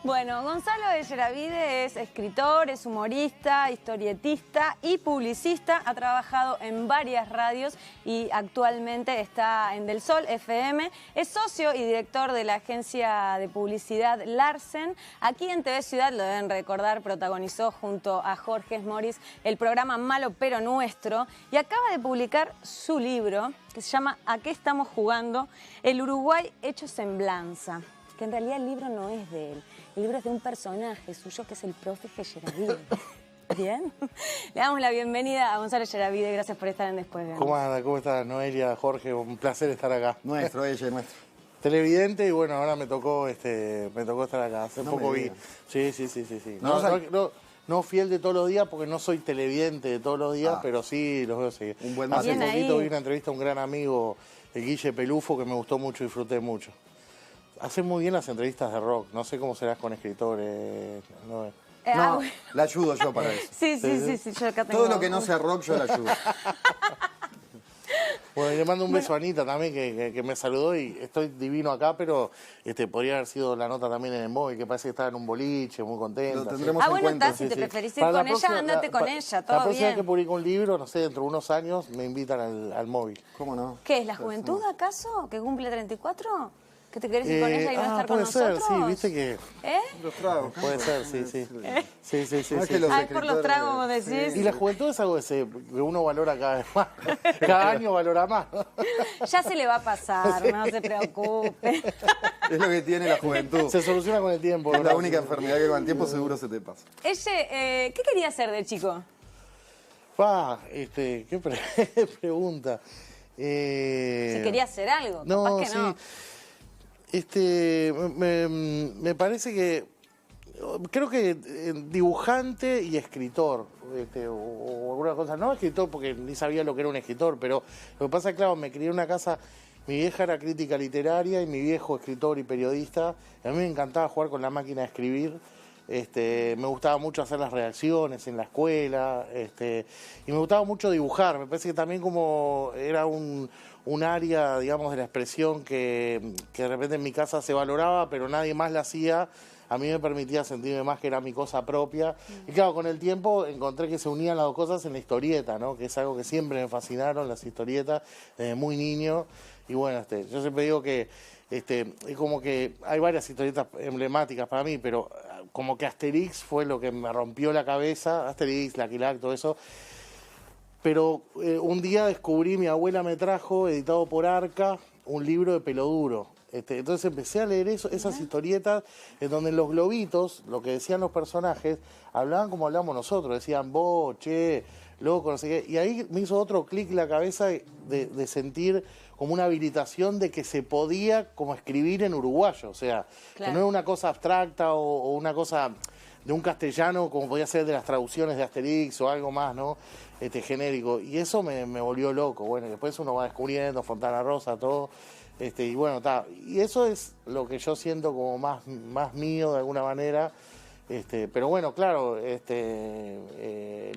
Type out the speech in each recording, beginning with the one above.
Bueno, Gonzalo de Yeravide es escritor, es humorista, historietista y publicista. Ha trabajado en varias radios y actualmente está en Del Sol FM. Es socio y director de la agencia de publicidad Larsen. Aquí en TV Ciudad, lo deben recordar, protagonizó junto a Jorge Moris el programa Malo pero Nuestro. Y acaba de publicar su libro, que se llama ¿A qué estamos jugando? El Uruguay hecho semblanza. Que en realidad el libro no es de él. El libro es de un personaje suyo que es el profe Yeravide. ¿Bien? Le damos la bienvenida a Gonzalo Yeravide. Gracias por estar en Después de... ¿Cómo anda? ¿Cómo estás, Noelia, Jorge? Un placer estar acá. Nuestro. Televidente y bueno, ahora me tocó estar acá. Hace poco vi. Sí. No fiel de todos los días porque no soy televidente de todos los días, pero sí los veo seguir. Un buen Hace Bien poquito ahí. vi una entrevista a un gran amigo, el Guille Pelufo, que me gustó mucho, disfruté mucho. Hacen muy bien las entrevistas de rock. No sé cómo serás con escritores. No. No, la ayudo yo para eso. Sí, yo acá tengo... Todo lo que no sea rock yo la ayudo. Bueno, y le mando un beso a Anita también, que me saludó y estoy divino acá, pero podría haber sido la nota también en el móvil, que parece que estaba en un boliche, muy contenta. Lo tendremos bueno, en cuenta. está, si te preferís ir Para la con ella, próxima- andate con ella, todo La próxima vez bien. que publico un libro, no sé, dentro de unos años, me invitan al móvil. ¿Cómo no? ¿Qué es, la juventud acaso? ¿Que cumple 34? ¿Que te querés ir con ella y no estar con puede ser, nosotros? sí, viste que... ¿Eh? Los tragos. Puede ser, sí. Sí. No es que los Ay, por los escritores- tragos, vos decís. Y la juventud es algo que uno valora cada vez más. Cada año valora más. Ya se le va a pasar, no se preocupe. Es lo que tiene la juventud. Se soluciona con el tiempo. Es la ¿verdad? única enfermedad que con el tiempo seguro se te pasa. ¿Qué quería hacer de chico? Qué pregunta. Si quería hacer algo, No, capaz que sí. no. Me parece que... Creo que dibujante y escritor, o alguna cosa. No escritor porque ni sabía lo que era un escritor, pero lo que pasa es que, claro, me crié en una casa... Mi vieja era crítica literaria y mi viejo escritor y periodista. A mí me encantaba jugar con la máquina de escribir. Me gustaba mucho hacer las redacciones en la escuela, y me gustaba mucho dibujar. Me parece que también como era un área, digamos, de la expresión que de repente en mi casa se valoraba, pero nadie más la hacía, a mí me permitía sentirme más que era mi cosa propia. Y claro, con el tiempo encontré que se unían las dos cosas en la historieta, ¿no? Que es algo que siempre me fascinaron, las historietas, desde muy niño. Y bueno, yo siempre digo que es como que hay varias historietas emblemáticas para mí, pero como que Asterix fue lo que me rompió la cabeza, Asterix, Lucky Luke, todo eso. Pero un día descubrí, mi abuela me trajo, editado por Arca, un libro de Peloduro. Entonces empecé a leer esas historietas en donde los globitos, lo que decían los personajes, hablaban como hablamos nosotros, decían vos, che, loco, no sé qué. Y ahí me hizo otro clic la cabeza de sentir como una habilitación de que se podía como escribir en uruguayo, o sea, Claro. que no era una cosa abstracta o una cosa de un castellano como podía ser de las traducciones de Asterix o algo más, ¿no? Genérico. Y eso me volvió loco. Bueno, y después uno va descubriendo Fontana Rosa, todo. Y bueno, está. Y eso es lo que yo siento como más mío de alguna manera. Pero bueno, claro, lo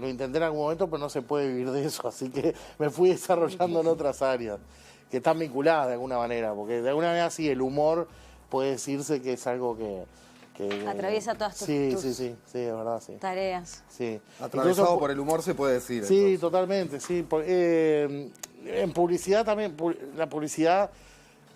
intenté en algún momento, pero no se puede vivir de eso. Así que me fui desarrollando en otras áreas que están vinculadas de alguna manera. Porque de alguna manera sí, el humor puede decirse que es algo que Atraviesa todas tus, sí, tus es verdad, sí. tareas. Sí. Atravesado Incluso por el humor se puede decir. Sí, entonces. totalmente, sí. En publicidad también, la publicidad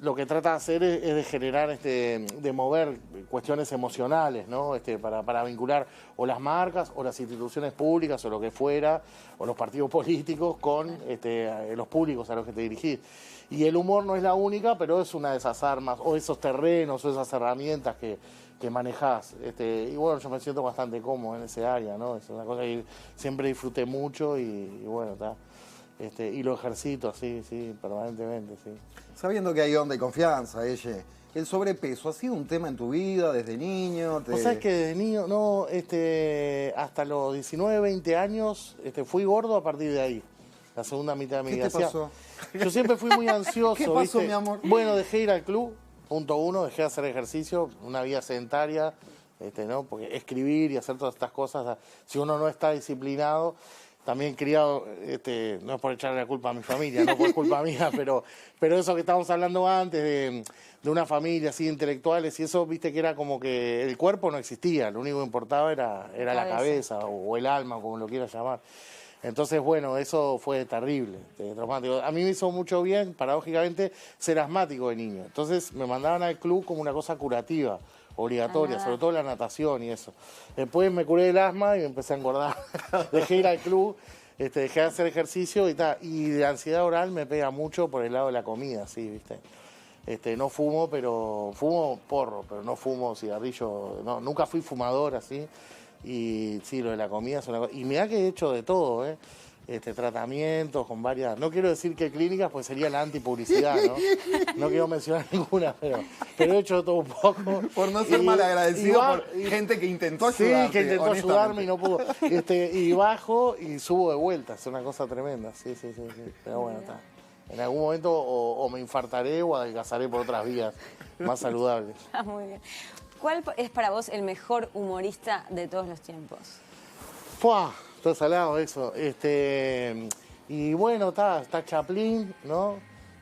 lo que trata de hacer es de generar, de mover cuestiones emocionales, ¿no? Para vincular o las marcas o las instituciones públicas o lo que fuera, o los partidos políticos con los públicos a los que te dirigís. Y el humor no es la única, pero es una de esas armas, o esos terrenos, o esas herramientas que manejás. Y bueno, yo me siento bastante cómodo en ese área, ¿no? Es una cosa que siempre disfruté mucho y bueno, está. Y lo ejercito así, sí, permanentemente, sí. Sabiendo que hay onda y confianza, el sobrepeso, ¿ha sido un tema en tu vida desde niño? Vos sabés que desde niño, no, hasta los 19, 20 años, fui gordo a partir de ahí. La segunda mitad de mi vida. ¿Qué te pasó? Yo siempre fui muy ansioso. ¿Qué pasó, ¿viste? mi amor? Bueno, dejé ir al club, punto uno, dejé de hacer ejercicio, una vida sedentaria, ¿no? Porque escribir y hacer todas estas cosas, si uno no está disciplinado. también criado, no es por echarle la culpa a mi familia, no por culpa mía, pero eso que estábamos hablando antes de una familia así, intelectuales, y eso, viste que era como que el cuerpo no existía, lo único que importaba era la cabeza o el alma, como lo quieras llamar. Entonces, bueno, eso fue terrible, traumático. A mí me hizo mucho bien, paradójicamente, ser asmático de niño. Entonces me mandaban al club como una cosa curativa, obligatoria, sobre todo la natación y eso. Después me curé del asma y me empecé a engordar. Dejé ir al club, dejé de hacer ejercicio y tal. Y de ansiedad oral me pega mucho por el lado de la comida, sí, ¿viste? No fumo, pero fumo porro, pero no fumo cigarrillo. No, nunca fui fumador así. Y sí, lo de la comida es una cosa. Y mirá que he hecho de todo, tratamientos con varias, no quiero decir que clínicas, pues sería la antipublicidad, ¿no? No quiero mencionar ninguna, pero he hecho de todo un poco. Por no ser mal agradecido por gente que intentó ayudarte. Sí, que intentó ayudarme y no pudo. Y bajo y subo de vuelta, es una cosa tremenda, sí. Pero bueno, está. En algún momento o me infartaré o adelgazaré por otras vías más saludables. Muy bien. ¿Cuál es para vos el mejor humorista de todos los tiempos? ¡Fua! Todo salado eso. Y bueno, está Chaplin, ¿no?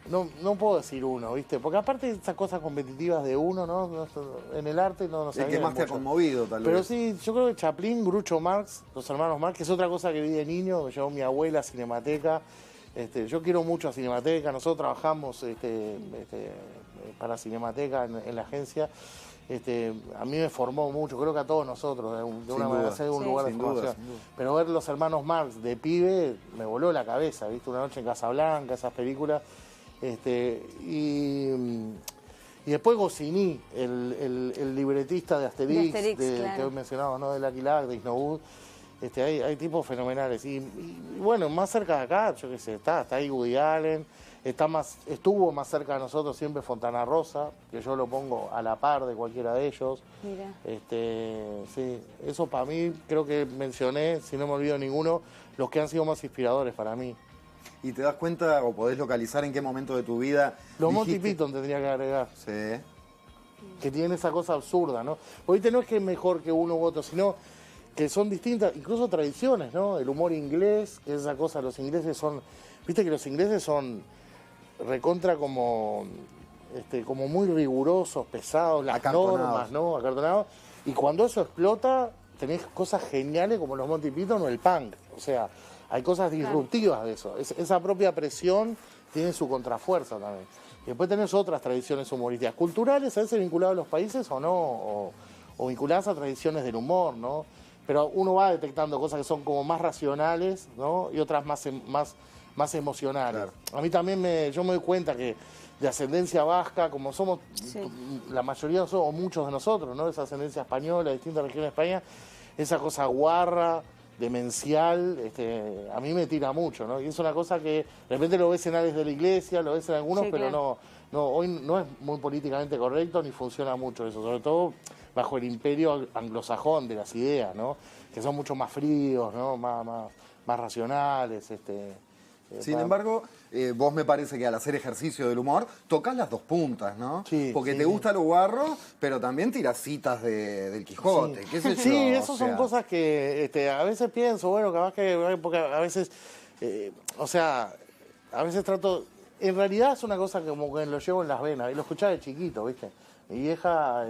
No puedo decir uno, ¿viste? Porque aparte de esas cosas competitivas de uno, ¿no? En el arte no nos el que más te ha conmovido, tal vez. Pero sí, yo creo que Chaplin, Groucho Marx, los hermanos Marx, que es otra cosa que vi de niño, me llevó mi abuela a Cinemateca. Yo quiero mucho a Cinemateca, nosotros trabajamos para Cinemateca en la agencia. A mí me formó mucho, creo que a todos nosotros, de una manera, de un lugar de formación. Pero ver los hermanos Marx de pibe me voló la cabeza, ¿viste? Una noche en Casablanca, esas películas. Y después Goscinny, el libretista de Asterix, claro, que hoy mencionaba, ¿no? De Lucky Luke, de Isnoud. Hay tipos fenomenales. Y bueno, más cerca de acá, yo qué sé, está ahí Woody Allen. Estuvo más cerca de nosotros siempre Fontana Rosa, que yo lo pongo a la par de cualquiera de ellos. Mira. Sí, eso para mí, creo que mencioné, si no me olvido ninguno, los que han sido más inspiradores para mí. ¿Y te das cuenta o podés localizar en qué momento de tu vida Los Monty Python tendría que agregar. Sí. Que tienen esa cosa absurda, ¿no? Porque no es que es mejor que uno u otro, sino que son distintas, incluso tradiciones, ¿no? El humor inglés, que es esa cosa, los ingleses son... Viste que los ingleses son... recontra como muy rigurosos, pesados, las normas, ¿no? Acartonados. Y cuando eso explota, tenés cosas geniales como los Monty Python o el punk. O sea, hay cosas disruptivas de eso. Esa propia presión tiene su contrafuerza también. Y después tenés otras tradiciones humorísticas, culturales, a veces vinculadas a los países o no, o vinculadas a tradiciones del humor, ¿no? Pero uno va detectando cosas que son como más racionales, ¿no? Y otras más emocionales. Claro. A mí también yo me doy cuenta que de ascendencia vasca, como somos la mayoría o muchos de nosotros, ¿no? Esa ascendencia española, de distintas regiones de España, esa cosa guarra, demencial, a mí me tira mucho, ¿no? Y es una cosa que de repente lo ves en áreas de la iglesia, lo ves en algunos, pero claro, hoy no es muy políticamente correcto ni funciona mucho eso, sobre todo bajo el imperio anglosajón de las ideas, ¿no? Que son mucho más fríos, ¿no? Más racionales, Sin embargo, vos me parece que al hacer ejercicio del humor tocas las dos puntas, ¿no? Sí, porque te gusta lo guarro, pero también tiras citas del Quijote, qué sé yo. Sí, esas son cosas que a veces pienso, bueno, capaz que porque a veces, a veces trato, en realidad es una cosa que como que lo llevo en las venas, y lo escuchaba de chiquito, ¿viste? Mi vieja,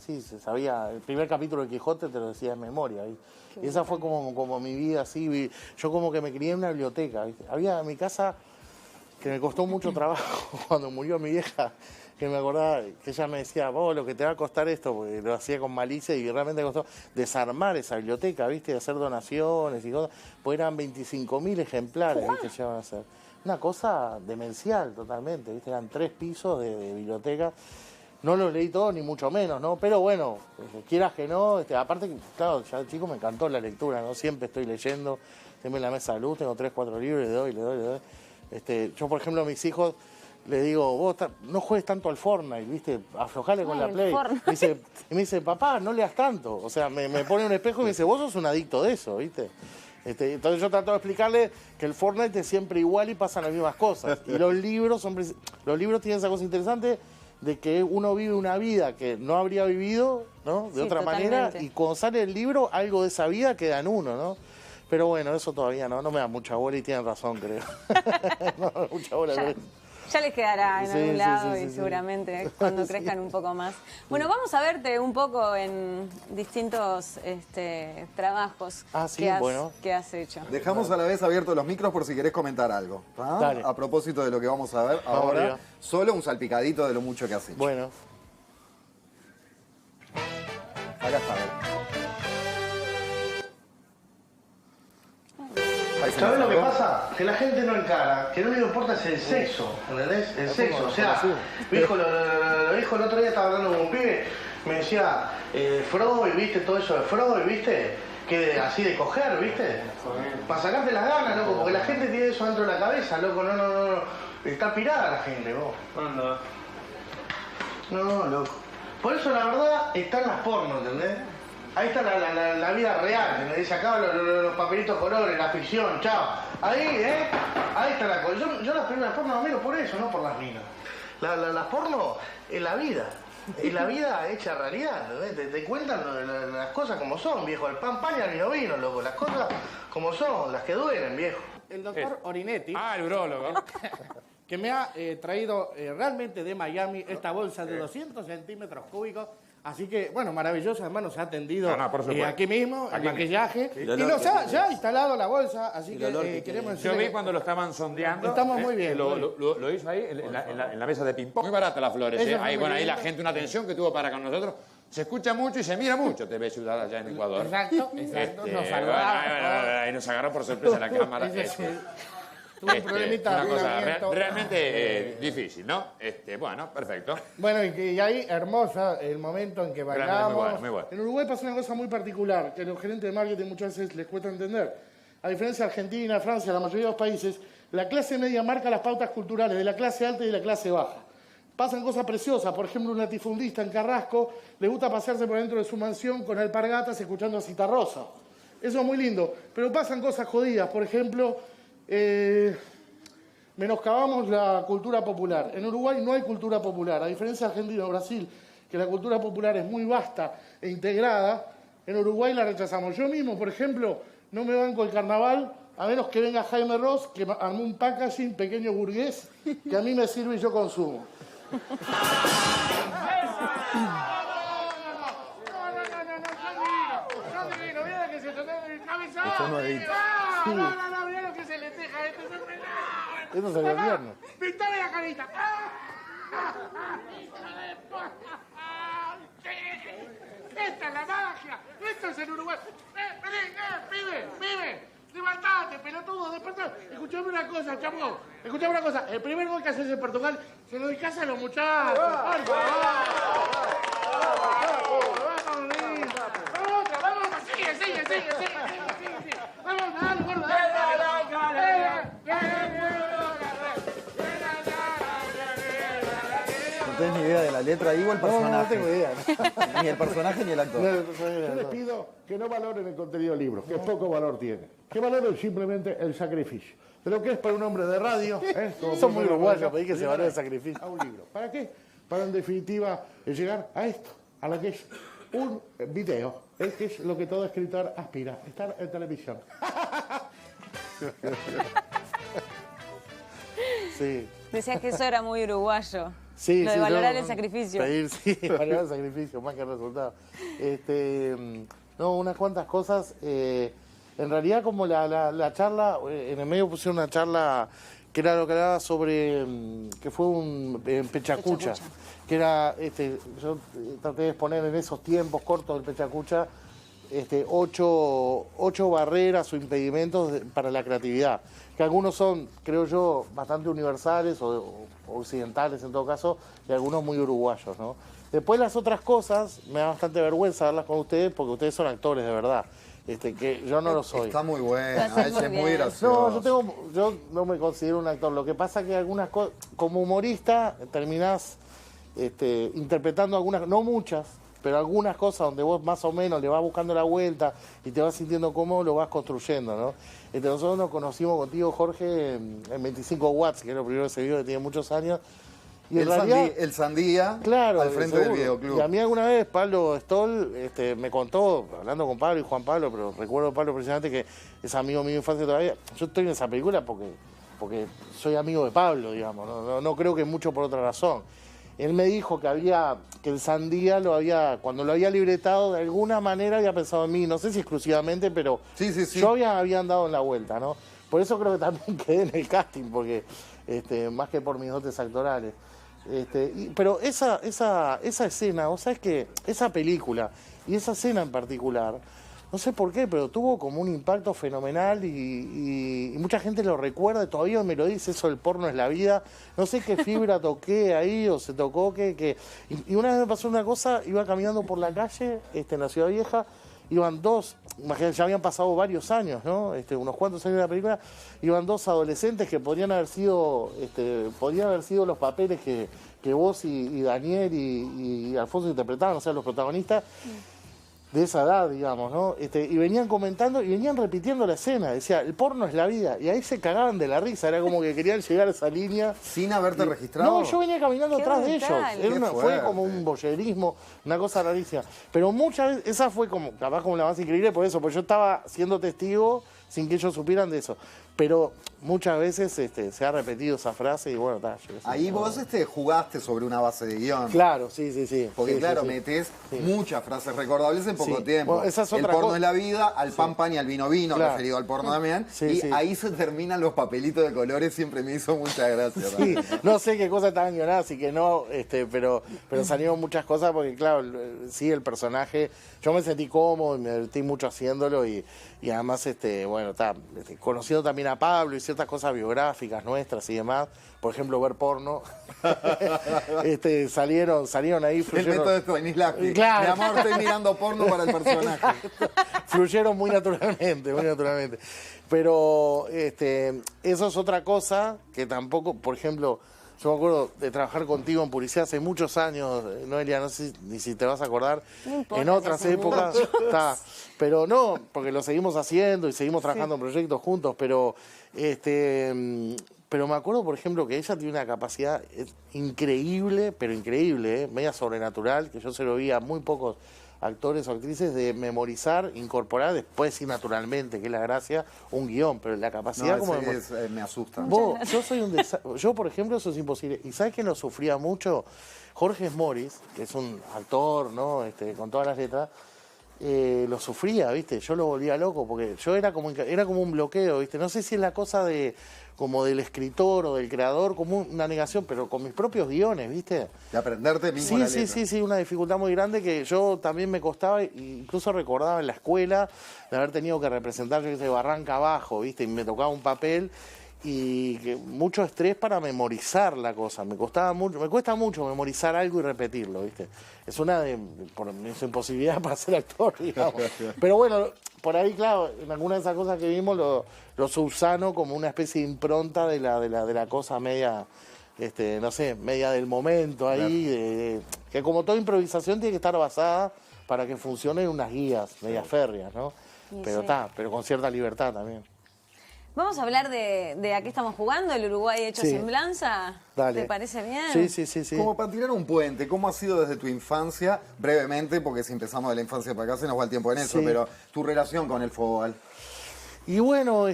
sí, se sabía, el primer capítulo de Quijote te lo decía de memoria, ¿viste? Y esa fue como mi vida así, yo como que me crié en una biblioteca, ¿viste? Había en mi casa, que me costó mucho trabajo cuando murió mi vieja, que me acordaba, que ella me decía, vos, lo que te va a costar esto, porque lo hacía con malicia y realmente me costó desarmar esa biblioteca, ¿viste? De hacer donaciones y cosas, pues eran 25.000 ejemplares, ¿viste? Que iban a hacer. Una cosa demencial totalmente, ¿viste? Eran 3 pisos de biblioteca. No los leí todos, ni mucho menos, ¿no? Pero bueno, quieras que no, aparte, claro, ya de chico me encantó la lectura, ¿no? Siempre estoy leyendo, siempre en la mesa de luz, tengo 3, 4 libros, le doy. Yo, por ejemplo, a mis hijos les digo, vos no juegues tanto al Fortnite, ¿viste? Aflojale con la Play. Y me dice, papá, no leas tanto. O sea, me pone un espejo y me dice, vos sos un adicto de eso, ¿viste? Entonces yo trato de explicarle que el Fortnite es siempre igual y pasan las mismas cosas. Y los libros tienen esa cosa interesante de que uno vive una vida que no habría vivido, ¿no? De otra manera, y cuando sale el libro, algo de esa vida queda en uno, ¿no? Pero bueno, eso todavía no me da mucha bola y tienen razón, creo. No, mucha bola. Ya les quedará en algún lado sí, y seguramente cuando crezcan un poco más. Bueno, vamos a verte un poco en distintos trabajos que has hecho. Dejamos a la vez abiertos los micros por si querés comentar algo. Dale. A propósito de lo que vamos a ver ahora, solo un salpicadito de lo mucho que has hecho. Bueno. Acá está, a ver. ¿Sabes lo que pasa? Que la gente no encara, que lo único que importa es el sexo, ¿entendés? El sexo, o sea, mi hijo lo dijo el otro día, estaba hablando con un pibe, me decía, Freud, ¿viste? Todo eso de Freud, ¿viste? Que así de coger, ¿viste? Para sacarte las ganas, loco, porque la gente tiene eso dentro de la cabeza, loco, no. Está pirada la gente, vos. No, loco. Por eso la verdad están las pornos, ¿entendés? Ahí está la vida real, me dice acá los papelitos colores, la ficción, chao. Ahí, ahí está la cosa. Yo las primeras porno las miro por eso, no por las minas. Las porno es la vida. Es la vida hecha realidad, ¿entendés? Te cuentan las cosas como son, viejo. El pan y el vino, loco. Las cosas como son, las que duelen, viejo. El doctor Orinetti, el urólogo. que me ha traído realmente de Miami esta bolsa de 200 centímetros cúbicos. Así que, bueno, maravilloso, además nos ha atendido por supuesto. aquí mismo, el maquillaje, Sí. y nos ha instalado la bolsa, así que queremos Yo decirle vi cuando lo estaban sondeando. Estamos muy bien. Lo hizo ahí en la mesa de ping-pong. Muy barata las flores. Eso fue Ahí, muy bueno, ahí lindo. la gente, una atención que tuvo para con nosotros. Se escucha mucho y se mira mucho TV Ciudad allá en Ecuador. Exacto, nos saludaba. Ahí nos agarró por sorpresa la cámara. Tuve un problemita de Una cosa alineamiento. realmente difícil, ¿no? Bueno, perfecto. Bueno, y ahí hermosa el momento en que bailamos. Muy bueno. En Uruguay pasa una cosa muy particular, que a los gerentes de marketing muchas veces les cuesta entender. A diferencia de Argentina, Francia, la mayoría de los países, la clase media marca las pautas culturales de la clase alta y de la clase baja. Pasan cosas preciosas, por ejemplo, un latifundista en Carrasco le gusta pasearse por dentro de su mansión con alpargatas escuchando a Citarrosa. Eso es muy lindo, pero pasan cosas jodidas, por ejemplo, menoscabamos la cultura popular. En Uruguay no hay cultura popular, a diferencia de Argentina o Brasil, que la cultura popular es muy vasta e integrada, en Uruguay la rechazamos. Yo mismo, por ejemplo, no me banco el carnaval, a menos que venga Jaime Ross, que armó un packaging pequeño burgués, que a mí me sirve y yo consumo. No, mira lo que se le teja a este. eso sería el viernes. Pintame la carita. Esta es la magia. Esto es en Uruguay. Pibe. Levantate, pelotudo, despertate. Escuchame una cosa, chamo. Escuchame una cosa. El primer gol que haces en Portugal se lo dedicás a los muchachos. Por favor. Vamos, sigue. Vamos, dale, gordo. No tenés ni idea de la letra, digo el personaje. No tengo idea. Ni el personaje ni el actor. Yo les pido que no valoren el contenido del libro, que poco valor tiene. Que valoren simplemente el sacrificio. De lo que es para un hombre de radio. Son muy uruguayos, pedí que se valore el sacrificio. A un libro. ¿Para qué? Para en definitiva llegar a esto, a lo que es un video, que es lo que todo escritor aspira, estar en televisión. Sí. Decías que eso era muy uruguayo. Sí, lo de sí, valorar no, el sacrificio. Valorar el sacrificio, más que el resultado. No, unas cuantas cosas. En realidad, como la charla, en el medio puse una charla que era lo que hablaba sobre, que fue en Pechacucha, que era, yo traté de exponer en esos tiempos cortos del Pechacucha, 8 barreras o impedimentos para la creatividad, que algunos son, creo yo, bastante universales o occidentales en todo caso, y algunos muy uruguayos, ¿no? Después las otras cosas, me da bastante vergüenza hablarlas con ustedes, porque ustedes son actores de verdad, que yo no lo soy. Está muy buena, Está ella es muy muy bien. graciosa. No, yo no me considero un actor. Lo que pasa es que algunas cosas, como humorista, terminás interpretando algunas, no muchas, pero algunas cosas donde vos más o menos le vas buscando la vuelta y te vas sintiendo cómodo, lo vas construyendo, ¿no? Nosotros nos conocimos contigo, Jorge, en 25 watts, que es lo primero que se vio, que tiene muchos años, Y en realidad, el Sandía claro, al frente seguro. del videoclub. Y a mí alguna vez Pablo Stoll me contó, hablando con Pablo y Juan Pablo, pero recuerdo a Pablo precisamente que es amigo mío de infancia todavía. Yo estoy en esa película porque soy amigo de Pablo, digamos. No creo que mucho por otra razón. Él me dijo que el Sandía cuando lo había libretado, de alguna manera había pensado en mí, no sé si exclusivamente, pero Sí. yo había andado en la vuelta, ¿no? Por eso creo que también quedé en el casting, porque más que por mis dotes actorales. Pero esa escena, vos sabés que esa película y esa escena en particular, no sé por qué, pero tuvo como un impacto fenomenal y mucha gente lo recuerda y todavía me lo dice, eso del porno es la vida. No sé qué fibra toqué ahí o se tocó y una vez me pasó una cosa, iba caminando por la calle en la Ciudad Vieja, iban dos, imagínate, ya habían pasado varios años, ¿no? Unos cuantos años de la película, iban dos adolescentes que podrían haber sido los papeles que vos y Daniel y Alfonso interpretaban, o sea, los protagonistas de esa edad, digamos, ¿no? Y venían comentando y venían repitiendo la escena, decía, el porno es la vida, y ahí se cagaban de la risa, era como que querían llegar a esa línea. ¿Sin haberte registrado? No, yo venía caminando Qué atrás de brutal. ellos. Qué Fue como un voyerismo, una cosa rarísima. Pero muchas veces, esa fue capaz como la más increíble por eso, porque yo estaba siendo testigo sin que ellos supieran de eso. Pero muchas veces se ha repetido esa frase y bueno, está. Ahí vos jugaste sobre una base de guión. Claro, sí. Porque Sí, claro, sí. metés muchas frases recordables en poco Sí. tiempo. Bueno, esa es el otra porno cosa. es la vida, al pan pan y al vino vino, Claro. referido al porno también. Sí, y sí. ahí se terminan los papelitos de colores, siempre me hizo mucha gracia. Sí, también. no sé qué cosas estaban guionadas, así que no, pero salieron muchas cosas porque, claro, sí, el personaje, yo me sentí cómodo y me divertí mucho haciéndolo y además, conociendo también a Pablo y ciertas cosas biográficas nuestras y demás, por ejemplo, ver porno, salieron ahí. El método de Stanislavski. Claro. Mi amor, estoy mirando porno para el personaje. Fluyeron muy naturalmente, muy naturalmente. Pero eso es otra cosa que tampoco, por ejemplo, yo me acuerdo de trabajar contigo en publicidad hace muchos años, Noelia, no sé ni si te vas a acordar, No importa en otras si hace épocas, pero no, porque lo seguimos haciendo y seguimos trabajando en proyectos juntos, pero me acuerdo, por ejemplo, que ella tiene una capacidad increíble, pero increíble, media sobrenatural, que yo se lo vi a muy pocos actores o actrices, de memorizar, incorporar, después sí naturalmente, que es la gracia, un guión, pero la capacidad como de me asusta. yo, por ejemplo, eso es imposible. ¿Y sabes quién lo sufría mucho? Jorge Moris, que es un actor, ¿no? Con todas las letras, lo sufría, ¿viste? Yo lo volvía loco, porque yo era como un bloqueo, ¿viste? No sé si es la cosa como del escritor o del creador, como una negación, pero con mis propios guiones, ¿viste? De aprenderte mismo la letra. Sí, una dificultad muy grande que yo también me costaba, incluso recordaba en la escuela de haber tenido que representar, yo qué sé, Barranca Abajo, ¿viste? Y me tocaba un papel y mucho estrés para memorizar la cosa. Me cuesta mucho memorizar algo y repetirlo, ¿viste? Es por mi imposibilidad para ser actor, digamos. Pero bueno, por ahí, claro, en alguna de esas cosas que vimos lo subsano como una especie de impronta de la cosa media, no sé, media del momento ahí, que como toda improvisación tiene que estar basada para que funcionen unas guías medias férreas, ¿no? Pero pero con cierta libertad también. Vamos a hablar de a qué estamos jugando, el Uruguay hecho Sí. semblanza. Dale. ¿Te parece bien? Sí. Como para tirar un puente, ¿cómo ha sido desde tu infancia, brevemente, porque si empezamos de la infancia para acá se nos va el tiempo en eso, Sí. pero tu relación con el fútbol? Y bueno,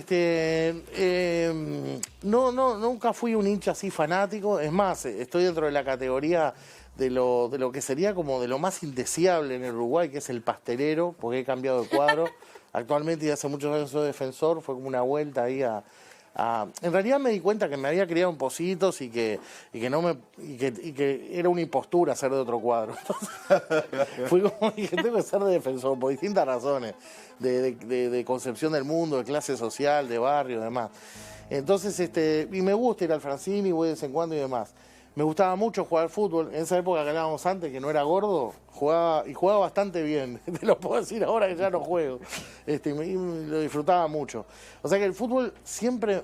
nunca fui un hincha así fanático. Es más, estoy dentro de la categoría de lo que sería como de lo más indeseable en el Uruguay, que es el pastelero, porque he cambiado de cuadro. Actualmente y hace muchos años soy defensor, fue como una vuelta ahí en realidad me di cuenta que me había criado en Positos y que era una impostura ser de otro cuadro. Entonces, fui como dije, tengo que ser de defensor por distintas razones, de concepción del mundo, de clase social, de barrio y demás. Entonces, y me gusta ir al Francini, voy de vez en cuando y demás. Me gustaba mucho jugar al fútbol. En esa época que hablábamos antes, que no era gordo, jugaba bastante bien. Te lo puedo decir ahora que ya no juego. Y lo disfrutaba mucho. O sea que el fútbol siempre,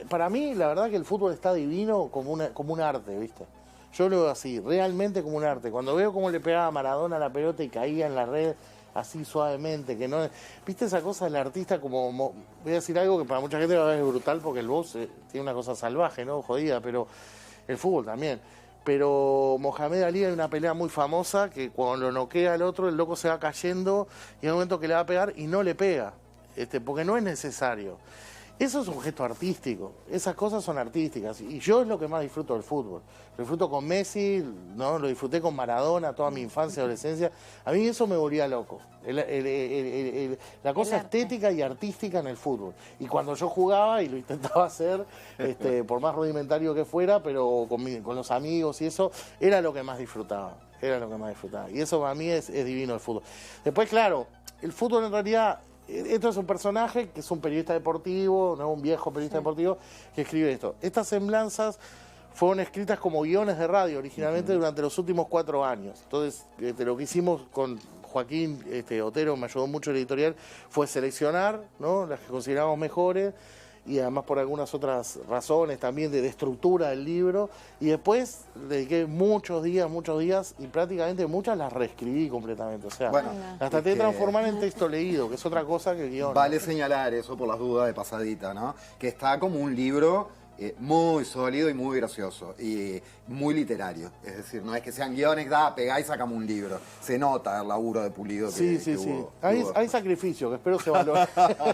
para mí, la verdad que el fútbol está divino como un arte, ¿viste? Yo lo veo así, realmente como un arte. Cuando veo cómo le pegaba a Maradona la pelota y caía en la red así suavemente, que no... ¿Viste esa cosa del artista como... Voy a decir algo que para mucha gente va a ver brutal porque el box tiene una cosa salvaje, ¿no? Jodida, pero... El fútbol también. pero Mohamed Ali hay una pelea muy famosa que cuando lo noquea al otro, el loco se va cayendo y hay un momento que le va a pegar y no le pega, porque no es necesario. Eso es un gesto artístico, esas cosas son artísticas y yo es lo que más disfruto del fútbol. Lo disfruto con Messi, ¿no? Lo disfruté con Maradona toda mi infancia y adolescencia. A mí eso me volvía loco, la cosa estética y artística en el fútbol. Y cuando yo jugaba y lo intentaba hacer, por más rudimentario que fuera, pero con los amigos y eso, era lo que más disfrutaba. Era lo que más disfrutaba. Y eso para mí es divino el fútbol. Después, claro, el fútbol en realidad... Esto es un personaje que es un periodista deportivo, ¿no? Un viejo periodista deportivo que escribe esto. Estas semblanzas fueron escritas como guiones de radio originalmente durante los últimos 4 años. Entonces, lo que hicimos con Joaquín Otero, me ayudó mucho el editorial, fue seleccionar, ¿no? Las que consideramos mejores y además por algunas otras razones también de estructura del libro. Y después dediqué muchos días y prácticamente muchas las reescribí completamente. O sea, bueno, las traté de transformar en texto leído, que es otra cosa que el guión. Vale señalar eso por las dudas de pasadita, ¿no? Que está como un libro muy sólido y muy gracioso y muy literario. Es decir, no es que sean guiones, pegá y sacamos un libro. Se nota el laburo de pulido que hubo. Hay sacrificio, que espero se valore.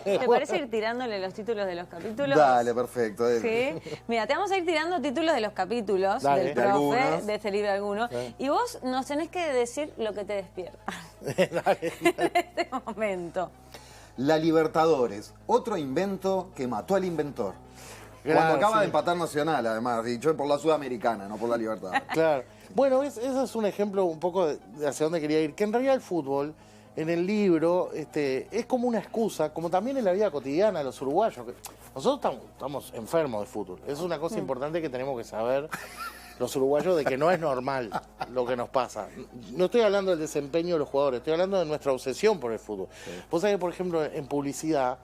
¿Te parece ir tirándole los títulos de los capítulos? Dale, perfecto. Sí. Mira, te vamos a ir tirando títulos de los capítulos del profe, de este libro alguno. Y vos nos tenés que decir lo que te despierta en este momento. La Libertadores, otro invento que mató al inventor. Cuando acaba de empatar Nacional, además, dicho por la Sudamericana, no por la Libertad. Claro. Bueno, ese es un ejemplo un poco de hacia dónde quería ir. Que en realidad el fútbol, en el libro, es como una excusa, como también en la vida cotidiana de los uruguayos. Nosotros estamos enfermos de fútbol. Es una cosa importante que tenemos que saber los uruguayos de que no es normal lo que nos pasa. No estoy hablando del desempeño de los jugadores, estoy hablando de nuestra obsesión por el fútbol. Vos sabés que, por ejemplo, en publicidad...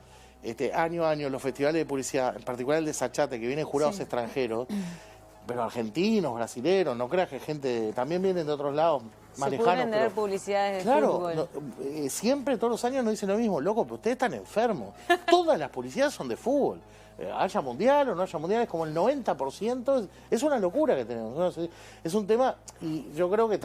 año a año los festivales de publicidad, en particular el de Sachate, que vienen jurados extranjeros, pero argentinos, brasileños, no creas que gente, también vienen de otros lados más lejanos. Se pueden vender publicidades de fútbol. No, siempre, todos los años nos dicen lo mismo, loco, pero ustedes están enfermos. Todas las publicidades son de fútbol. Haya mundial o no haya mundial, es como el 90%, es una locura que tenemos, ¿no? Es un tema, y yo creo que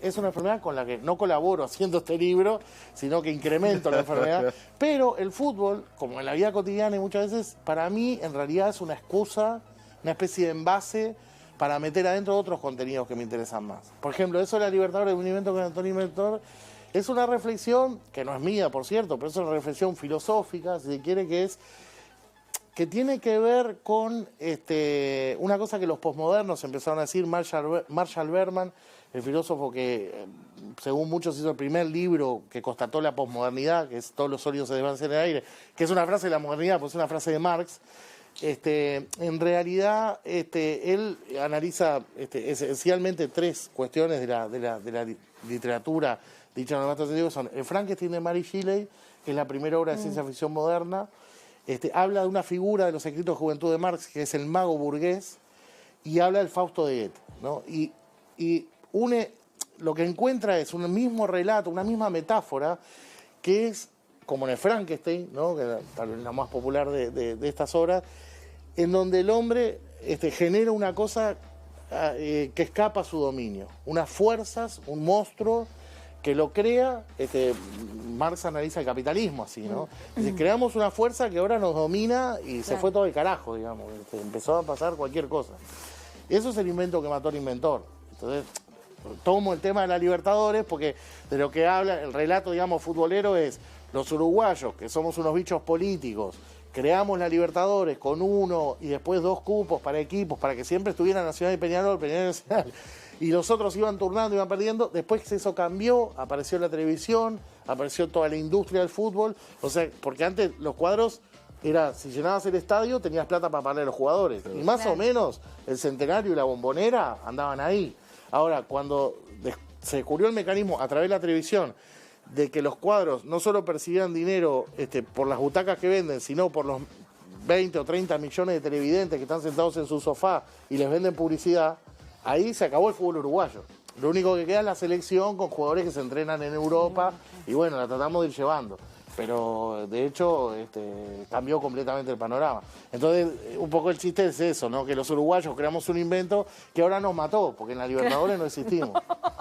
es una enfermedad con la que no colaboro haciendo este libro, sino que incremento la enfermedad, pero el fútbol, como en la vida cotidiana y muchas veces, para mí en realidad es una excusa, una especie de envase para meter adentro otros contenidos que me interesan más. Por ejemplo, eso de la Libertadores, de un invento con Antonio Inventor, es una reflexión, que no es mía, por cierto, pero es una reflexión filosófica, si se quiere, que tiene que ver con una cosa que los posmodernos empezaron a decir. Marshall Berman, el filósofo que, según muchos, hizo el primer libro que constató la posmodernidad, que es Todos los sólidos se desvanecen en el aire, que es una frase de la modernidad, pues es una frase de Marx. En realidad, él analiza esencialmente 3 cuestiones de la literatura dicha en el más sentido, que son el Frankenstein de Mary Shelley, que es la primera obra de ciencia ficción moderna. Habla de una figura de los escritos de juventud de Marx, que es el mago burgués, y habla del Fausto de Goethe, ¿no? Y une, lo que encuentra es un mismo relato, una misma metáfora, que es, como en el Frankenstein, ¿no? Que tal vez la más popular de estas obras, en donde el hombre genera una cosa que escapa a su dominio, unas fuerzas, un monstruo, que lo crea. Marx analiza el capitalismo así, ¿no? Dice, creamos una fuerza que ahora nos domina y se fue todo el carajo, digamos. Empezó a pasar cualquier cosa. Eso es el invento que mató al inventor. Entonces, tomo el tema de la Libertadores porque de lo que habla el relato, digamos, futbolero es los uruguayos, que somos unos bichos políticos, creamos la Libertadores con 1 y después 2 cupos para equipos, para que siempre estuviera Nacional y Peñarol, Nacional. Y los otros iban turnando, iban perdiendo. Después eso cambió, apareció la televisión, apareció toda la industria del fútbol. O sea, porque antes los cuadros era, si llenabas el estadio, tenías plata para pagarle a los jugadores. Y más o menos el Centenario y la Bombonera andaban ahí. Ahora, cuando se descubrió el mecanismo a través de la televisión de que los cuadros no solo percibían dinero por las butacas que venden, sino por los 20 o 30 millones de televidentes que están sentados en su sofá y les venden publicidad, ahí se acabó el fútbol uruguayo. Lo único que queda es la selección con jugadores que se entrenan en Europa y bueno, la tratamos de ir llevando. pero de hecho cambió completamente el panorama. Entonces, un poco el chiste es eso, ¿no? Que los uruguayos creamos un invento que ahora nos mató, porque en la Libertadores no existimos.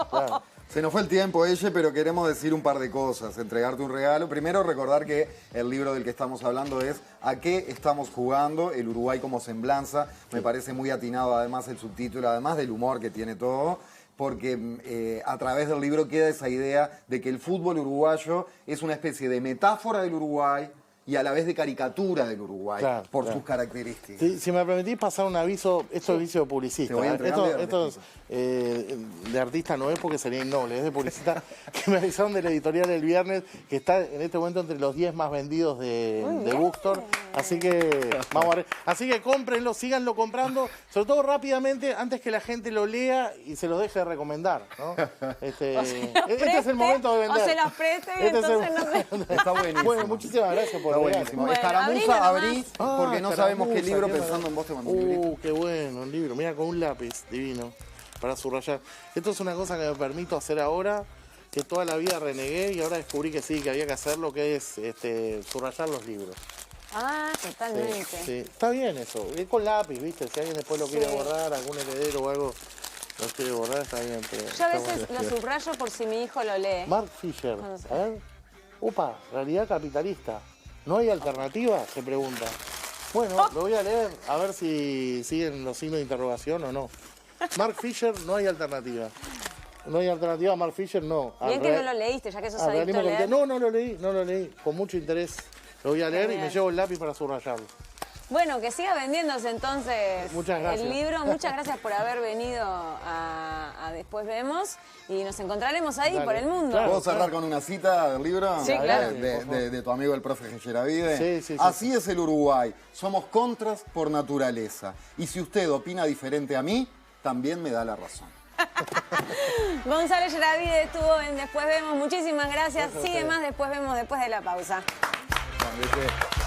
Claro. Se nos fue el tiempo, Eye, pero queremos decir un par de cosas, entregarte un regalo. Primero, recordar que el libro del que estamos hablando es ¿A qué estamos jugando? El Uruguay como semblanza. Me parece muy atinado, además, el subtítulo, además del humor que tiene todo, porque a través del libro queda esa idea de que el fútbol uruguayo es una especie de metáfora del Uruguay y a la vez de caricatura del Uruguay, Claro, por claro. sus características. Si me permitís pasar un aviso, esto es vicio de publicista. Te voy a entregar Esto de artista no es porque sería innoble, es de publicista que me avisaron de la editorial el viernes que está en este momento entre los 10 más vendidos de Bookstore. Así que vamos a ver. Así que cómprenlo, síganlo comprando, sobre todo rápidamente, antes que la gente lo lea y se los deje de recomendar, ¿no? Este es el momento de vender. O se los preste y Este es el entonces no sé. Está buenísimo. Bueno, muchísimas gracias por Está el regalo. buenísimo. Bueno, Escaramuza, abrilo abrí, nomás. porque no Escaramuza, sabemos qué libro, qué pensando en vos te mandé un librito. Qué bueno, un libro. Mira, con un lápiz divino para subrayar. Esto es una cosa que me permito hacer ahora, que toda la vida renegué y ahora descubrí que sí, que había que hacerlo, que es subrayar los libros. Ah, Sí, totalmente. sí. Está bien eso. Es con lápiz, ¿viste? Si alguien después lo quiere borrar, algún heredero o algo lo quiere borrar, está bien. Pero Yo a está veces bueno. lo subrayo por si mi hijo lo lee. Mark Fisher. No sé. A ver. Upa, realidad capitalista. ¿No hay alternativa? Se pregunta. Bueno, lo voy a leer a ver si siguen los signos de interrogación o no. Mark Fisher, no hay alternativa. No hay alternativa a Mark Fisher, no. Bien que no lo leíste, ya que sos adicto a realismo leer. no lo leí. Con mucho interés lo voy a leer y Genial. me llevo el lápiz para subrayarlo. Bueno, que siga vendiéndose entonces Muchas gracias. el libro. Muchas gracias por haber venido a Después Vemos y nos encontraremos ahí Dale. por el mundo. Claro. ¿Puedo cerrar con una cita del libro? Sí, claro. De tu amigo el profe Geravide. Sí, sí, sí. Así es el Uruguay. Somos contras por naturaleza. Y si usted opina diferente a mí, también me da la razón. Gonzalo Geravide estuvo en Después Vemos. Muchísimas gracias. Sigue más Después Vemos después de la pausa. Cuando esté-